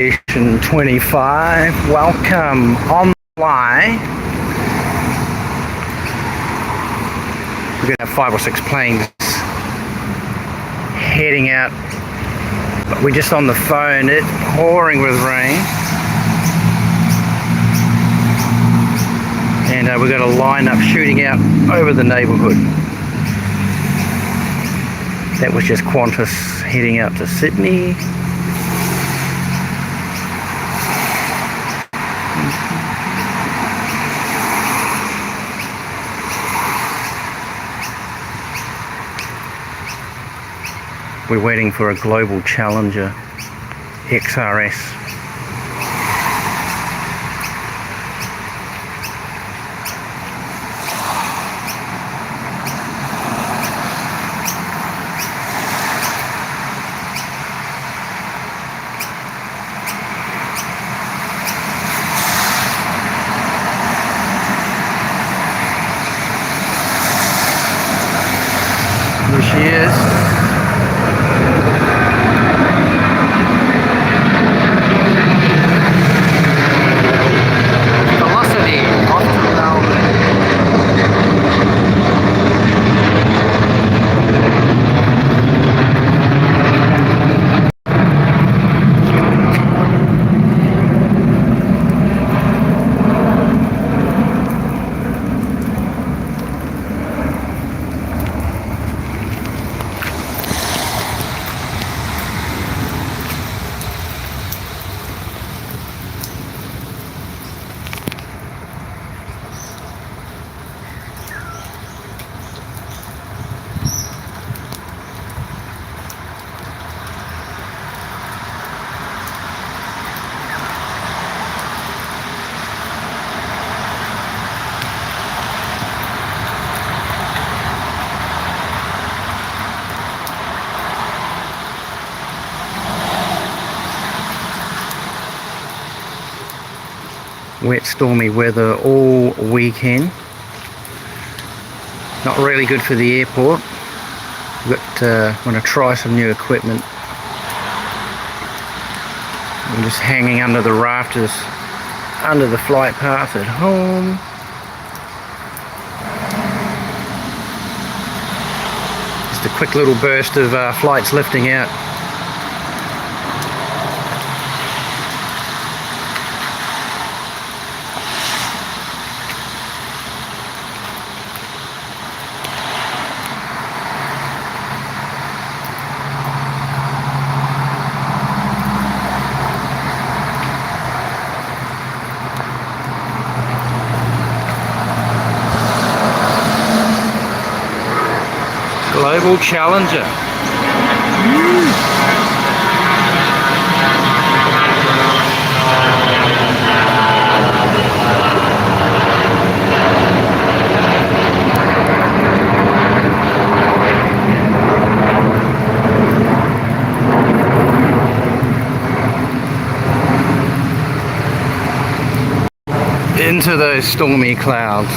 Aviation 25. Welcome on the fly. We're going to have 5 or 6 planes heading out, but we're just on the phone. It's pouring with rain, and we've got a line-up shooting out over the neighbourhood. That was just Qantas heading out to Sydney. We're waiting for a Global Challenger XRS. Here she is. Wet, stormy weather all weekend. Not really good for the airport. Want to try some new equipment. I'm just hanging under the rafters, under the flight path at home. Just a quick little burst of flights lifting out. Global Challenger. Into those stormy clouds.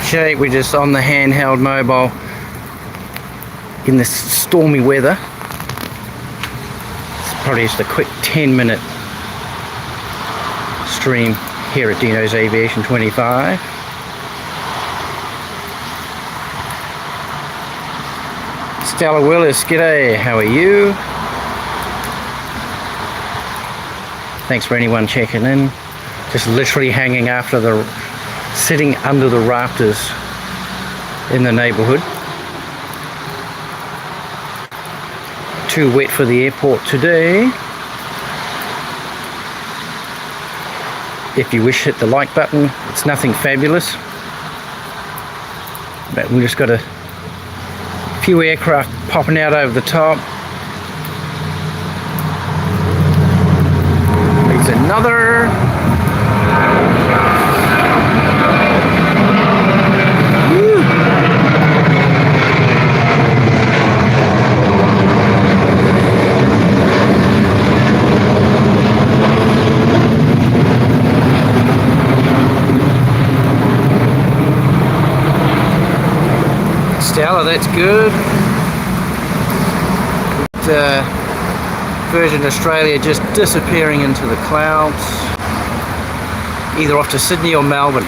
Shake, we're just on the handheld mobile in this stormy weather. It's probably just a quick 10-minute stream here at Dino's Aviation 25. Stella Willis, g'day, how are you? Thanks for anyone checking in. Just literally hanging after the sitting under the rafters in the neighbourhood. Too wet for the airport today. If you wish, hit the like button. It's nothing fabulous, but we just got a few aircraft popping out over the top. There's another. Stella. Oh, that's good. Virgin Australia just disappearing into the clouds, either off to Sydney or Melbourne.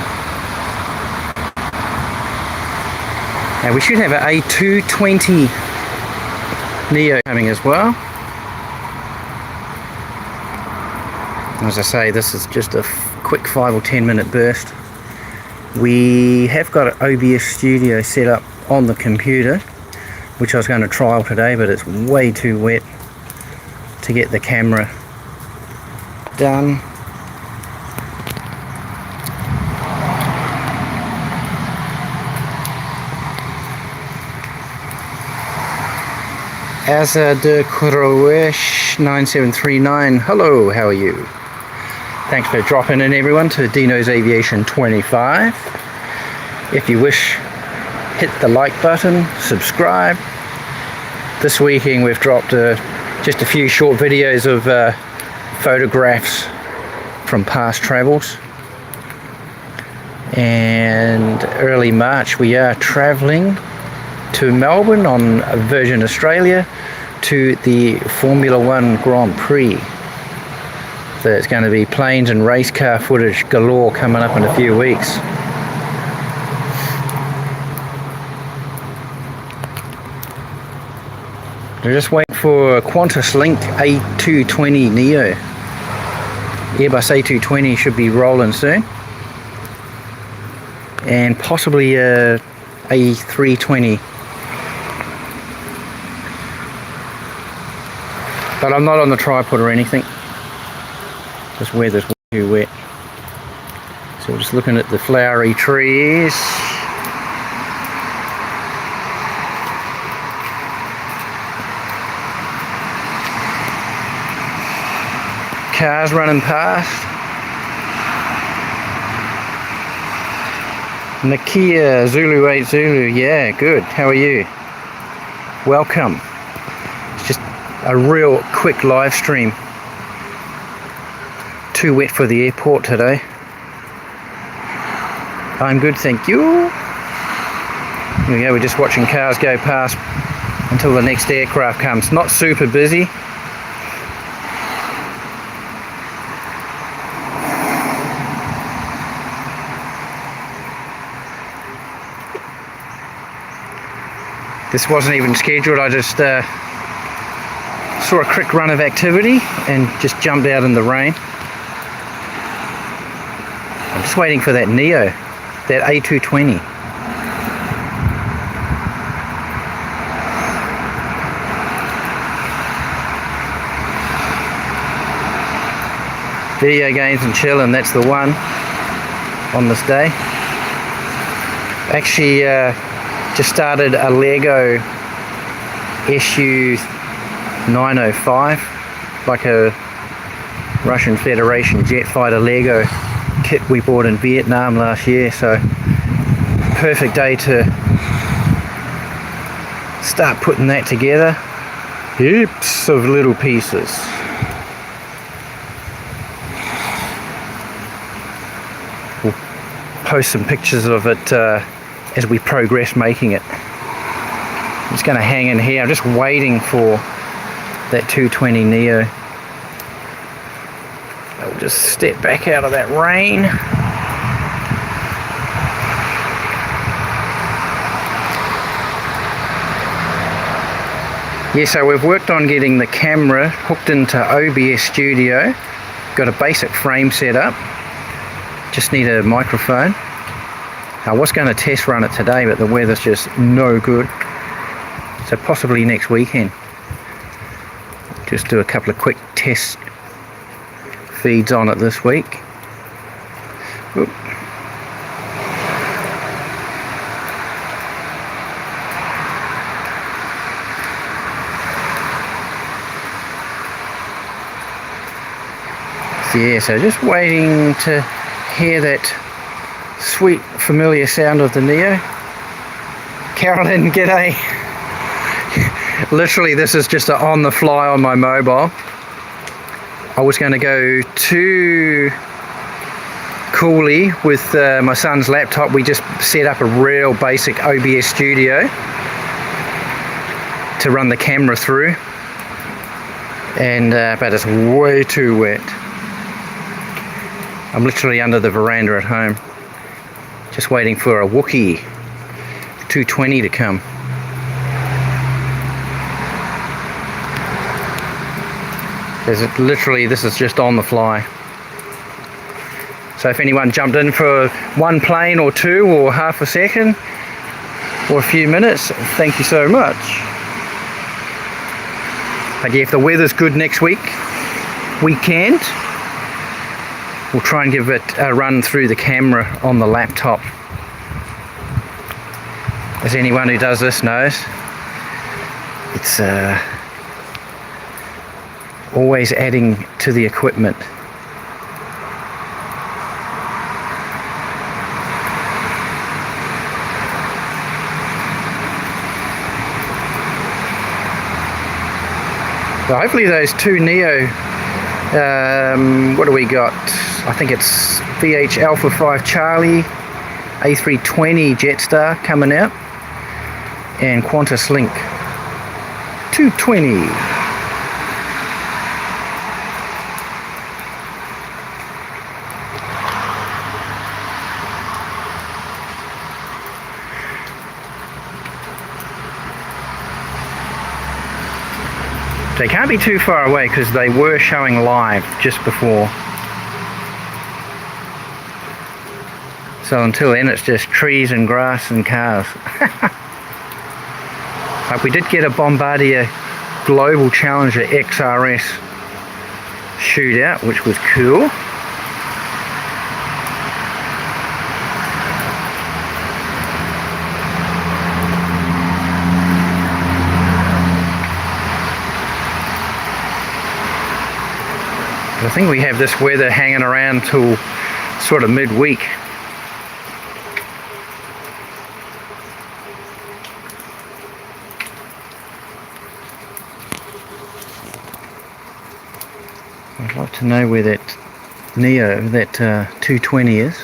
Now we should have an A220 Neo coming as well. As I say, this is just a quick 5 or 10 minute burst. We have got an OBS studio set up on the computer, which I was going to trial today, but it's way too wet to get the camera done. Asa de Kurowesh 9739. Hello, how are you? Thanks for dropping in, everyone, to Dino's Aviation 25. If you wish, hit the like button, subscribe. This weekend we've dropped just a few short videos of photographs from past travels. And early March we are travelling to Melbourne on Virgin Australia to the Formula One Grand Prix. There's going to be planes and race car footage galore coming up in a few weeks. We're just waiting for Qantas Link A220 Neo. Airbus A220 should be rolling soon. And possibly A320. But I'm not on the tripod or anything. This weather's way too wet. So we're just looking at the flowery trees. Cars running past. Nakia Zulu 8 Zulu, yeah, good. How are you? Welcome. It's just a real quick live stream. Too wet for the airport today. I'm good, thank you. Here we go, we're just watching cars go past until the next aircraft comes. Not super busy. This wasn't even scheduled, I just saw a quick run of activity and just jumped out in the rain. I'm just waiting for that Neo, that A220. Video games and chilling, that's the one on this day. Actually, just started a Lego SU-905, like a Russian Federation jet fighter Lego kit we bought in Vietnam last year, so perfect day to start putting that together. Heaps of little pieces. We'll post some pictures of it as we progress making it. I'm just going to hang in here. I'm just waiting for that 220 Neo. I'll just step back out of that rain. Yeah, so we've worked on getting the camera hooked into OBS Studio. Got a basic frame set up. Just need a microphone. I was going to test run it today, but the weather's just no good. So possibly next weekend. Just do a couple of quick test feeds on it this week. Oop. Yeah, so just waiting to hear that sweet familiar sound of the Neo. Carolyn, g'day. Literally this is just on the fly on my mobile. I was going to go to Cooley with my son's laptop. We just set up a real basic OBS studio to run the camera through, and but it's way too wet. I'm literally under the veranda at home, just waiting for a Wookiee 220 to come. Literally, this is just on the fly. So if anyone jumped in for one plane or two or half a second or a few minutes, thank you so much. But yeah, if the weather's good next weekend, we'll try and give it a run through the camera on the laptop. As anyone who does this knows, it's always adding to the equipment. So hopefully those two Neo, what do we got? I think it's VH Alpha 5 Charlie, A320 Jetstar coming out, and Qantas Link 220. They can't be too far away because they were showing live just before. So until then it's just trees and grass and cars. But we did get a Bombardier Global Challenger XRS shootout, which was cool. I think we have this weather hanging around till sort of midweek. I'd like to know where that Neo, that 220 is.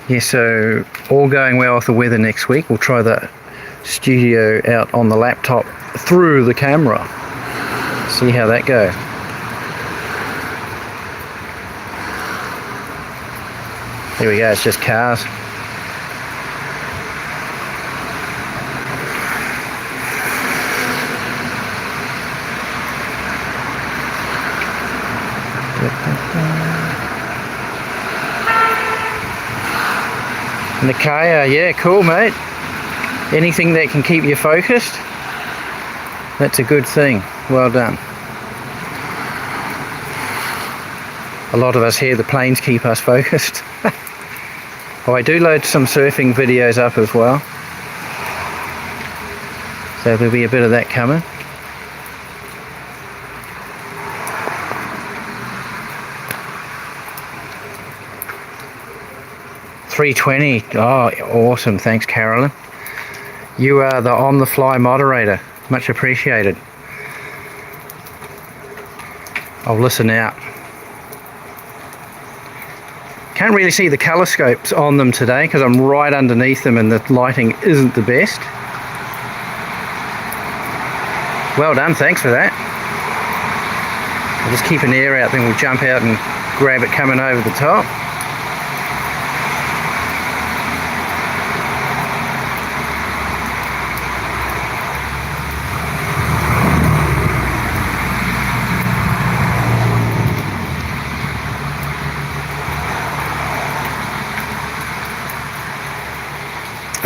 Yeah, so all going well with the weather next week, we'll try the studio out on the laptop through the camera. See how that goes. There we go, it's just cars. Nikaya, yeah, cool mate. Anything that can keep you focused, that's a good thing. Well done. A lot of us here, the planes keep us focused. Oh, I do load some surfing videos up as well, so there'll be a bit of that coming. $320. Oh, awesome. Thanks, Carolyn. You are the on-the-fly moderator. Much appreciated. I'll listen out. Can't really see the colour scopes on them today because I'm right underneath them and the lighting isn't the best. Well done. Thanks for that. I'll just keep an ear out, then we'll jump out and grab it coming over the top.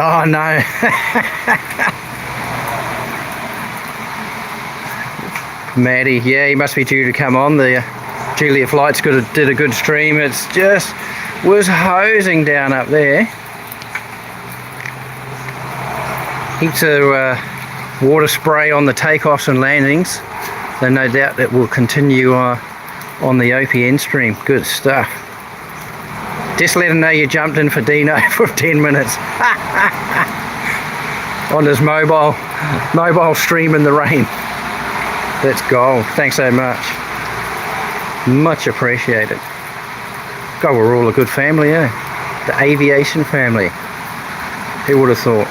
Oh no. Maddie, yeah, he must be due to come on. The Julia Flight's did a good stream. It's just was hosing down up there. Heaps of water spray on the takeoffs and landings. So no doubt that will continue on the OPN stream. Good stuff. Just let him know you jumped in for Dino for 10 minutes. On his mobile stream in the rain. That's gold. Thanks so much. Much appreciated. God, we're all a good family, eh? The aviation family. Who would have thought?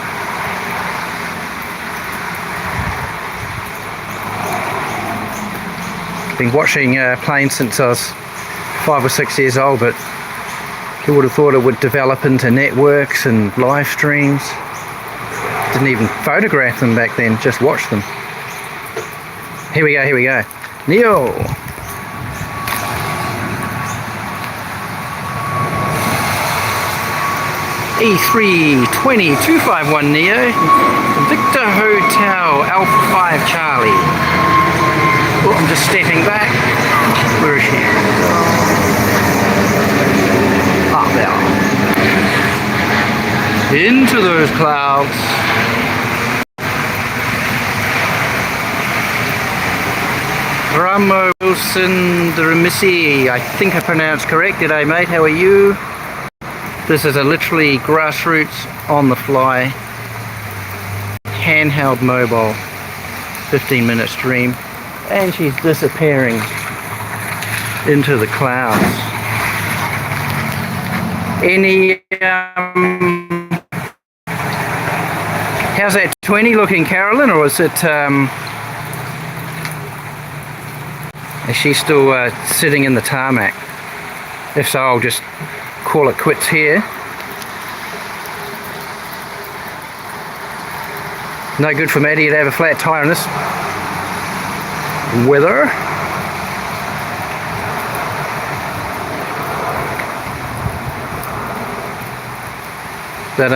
Been watching planes since I was 5 or 6 years old, but who would have thought it would develop into networks and live streams? Didn't even photograph them back then, just watch them. Here we go. Neo! E320-251 Neo, Victor Hotel, Alpha 5 Charlie. Oh, I'm just stepping back. Where is she? Up there. Into those clouds. Ramo Wilson Dramisi, I think I pronounced correct. G'day mate, how are you? This is a literally grassroots on the fly handheld mobile 15-minute stream, and she's disappearing into the clouds. Any how's that 20 looking, Carolyn, or is it is she still sitting in the tarmac? If so, I'll just call it quits here. No good for Maddie to have a flat tire in this weather. But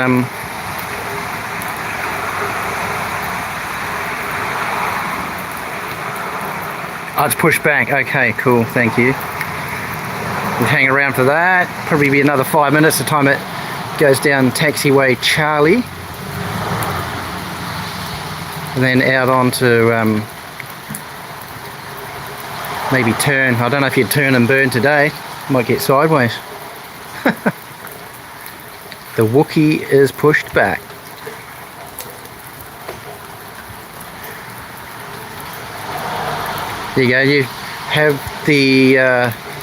oh, it's pushed back. Okay, cool, thank you. We'll hang around for that. Probably be another 5 minutes the time it goes down taxiway Charlie. And then out onto maybe turn. I don't know if you'd turn and burn today. Might get sideways. The Wookiee is pushed back. There you go. You have the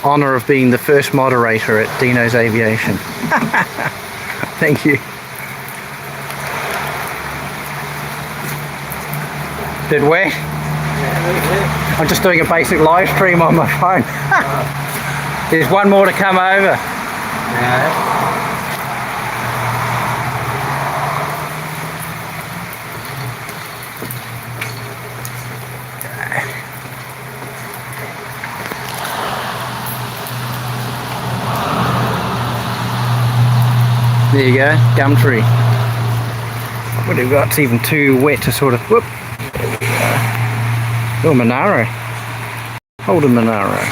honour of being the first moderator at Dino's Aviation. Thank you. Bit wet? Yeah, I'm just doing a basic live stream on my phone. There's one more to come over. Yeah. There you go, Gumtree. What have we got? It's even too wet to sort of, whoop. Oh, Monaro. Hold a Monaro.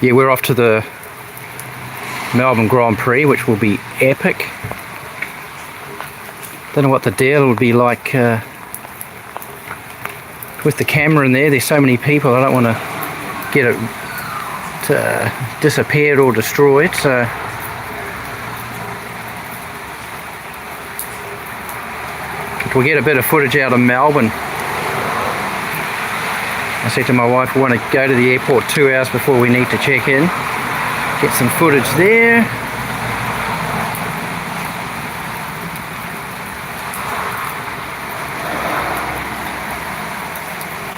Yeah, we're off to the Melbourne Grand Prix, which will be epic. Don't know what the deal will be like with the camera in there. There's so many people, I don't want to get it disappeared or destroyed, so we'll get a bit of footage out of Melbourne. I said to my wife we want to go to the airport 2 hours before we need to check in, get some footage there.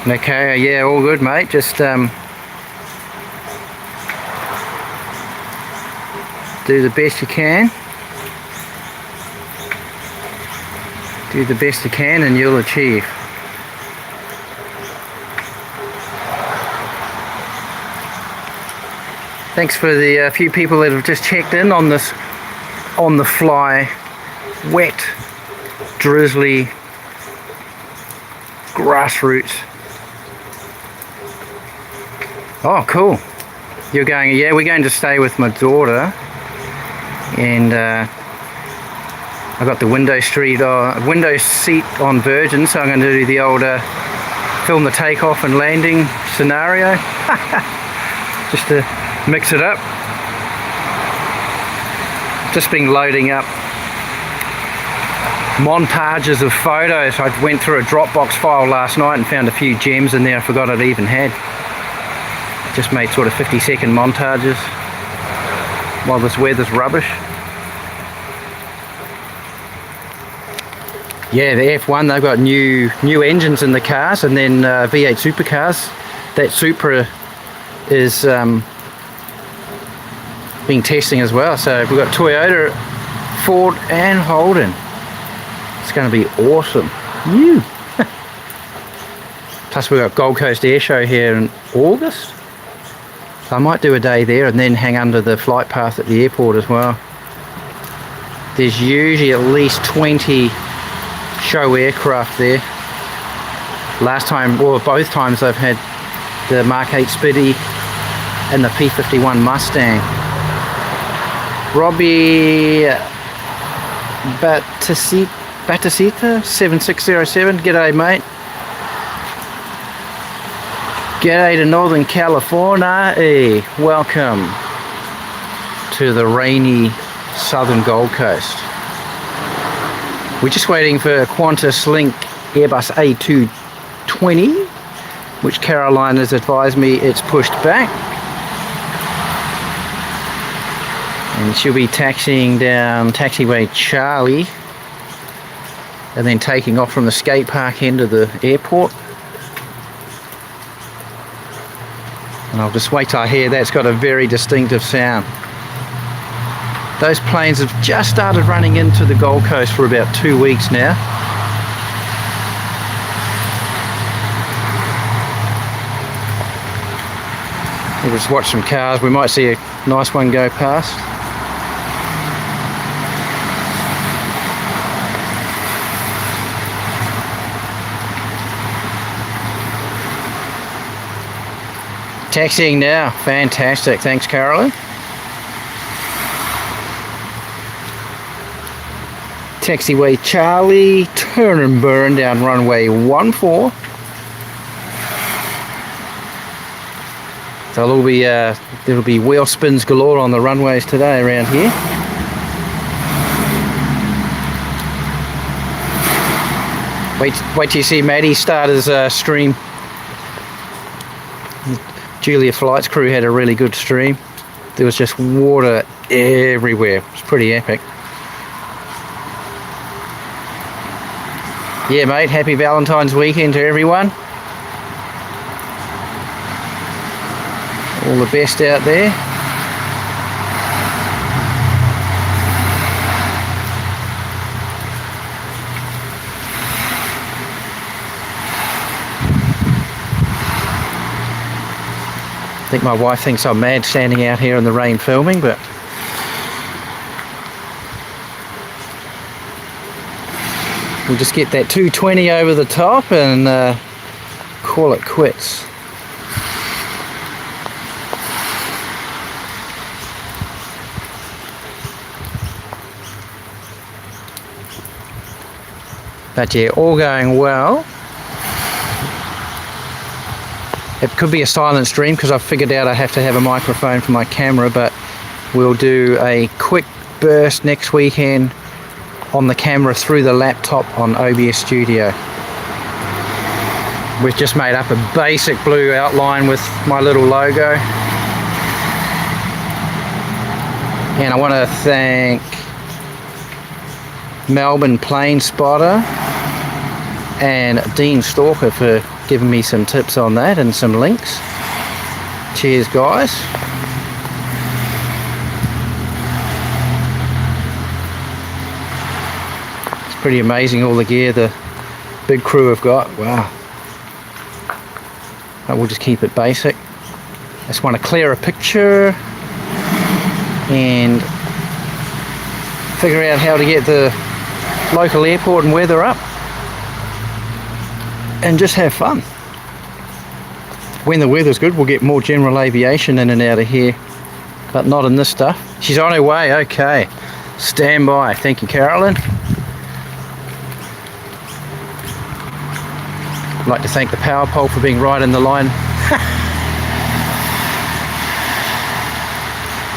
Okay, yeah, all good mate, just do the best you can. Do the best you can and you'll achieve. Thanks for the few people that have just checked in on this on the fly, wet, drizzly, grassroots. Oh, cool. You're going, yeah, we're going to stay with my daughter, and I got the window seat on Virgin, so I'm going to do the old film the takeoff and landing scenario, just to mix it up. Just been loading up montages of photos. I went through a Dropbox file last night and found a few gems in there I forgot I'd even had. Just made sort of 50-second montages while this weather's rubbish. Yeah, the F1, they've got new engines in the cars, and then V8 supercars. That Supra is being testing as well. So we've got Toyota, Ford and Holden. It's going to be awesome. Plus we've got Gold Coast Air Show here in August. So I might do a day there and then hang under the flight path at the airport as well. There's usually at least 20 show aircraft there. Last time, or both times, I've had the Mark 8 Spitty and the P51 Mustang. Robbie Batasita 7607, g'day mate. G'day to Northern California. Hey, welcome to the rainy southern Gold Coast. We're just waiting for a Qantas Link Airbus A220, which Carolyn has advised me it's pushed back. And she'll be taxiing down taxiway Charlie and then taking off from the skate park end of the airport. And I'll just wait till I hear that. It's got a very distinctive sound. Those planes have just started running into the Gold Coast for about 2 weeks now. We'll just watch some cars. We might see a nice one go past. Taxiing now. Fantastic. Thanks, Carolyn. Taxiway Charlie, turn and burn down runway 14. So there'll be wheel spins galore on the runways today around here. Wait till you see Maddie start his stream. Julia Flight's crew had a really good stream. There was just water everywhere. It was pretty epic. Yeah, mate, happy Valentine's weekend to everyone. All the best out there. I think my wife thinks I'm mad standing out here in the rain filming, but we'll just get that 220 over the top and call it quits. But yeah, all going well. It could be a silent stream because I've figured out I have to have a microphone for my camera, but we'll do a quick burst next weekend on the camera through the laptop on OBS Studio. We've just made up a basic blue outline with my little logo. And I want to thank Melbourne Plane Spotter and Dean Stalker for giving me some tips on that and some links. Cheers, guys. It's pretty amazing all the gear the big crew have got. Wow. But we'll just keep it basic. Just want to clear a picture and figure out how to get the local airport and weather up and just have fun. When the weather's good, we'll get more general aviation in and out of here, but not in this stuff. She's on her way. Okay, stand by. Thank you, Carolyn. I'd like to thank the power pole for being right in the line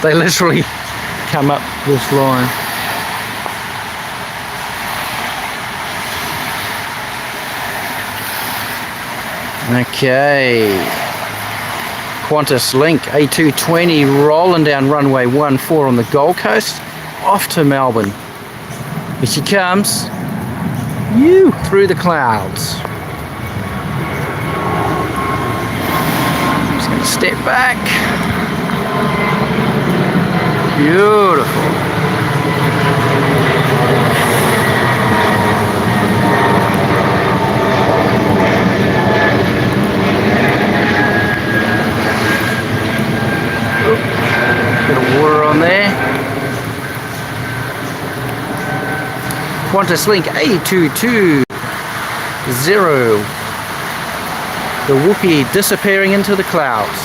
They literally come up this line. Okay. Qantas Link A220 rolling down runway 14 on the Gold Coast, off to Melbourne. Here she comes. Through the clouds. Just going to step back. Beautiful. Bit of water on there. Qantas Link A220. The whoopee disappearing into the clouds.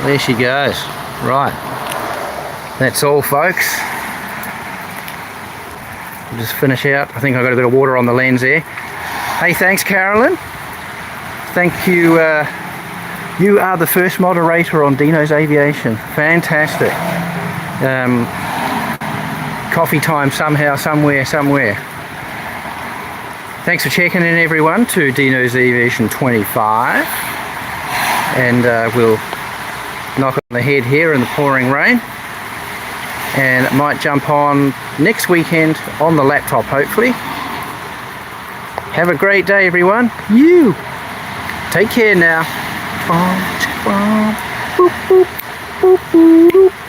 There she goes. Right. That's all, folks. We'll just finish out. I think I got a bit of water on the lens there. Hey, thanks, Carolyn. Thank you. You are the first moderator on Dino's Aviation. Fantastic. Coffee time somehow, somewhere. Thanks for checking in, everyone, to Dino's Aviation 25. And we'll knock on the head here in the pouring rain. And it might jump on next weekend on the laptop, hopefully. Have a great day, everyone. Take care now. Boop, boop, boop, boop, boop.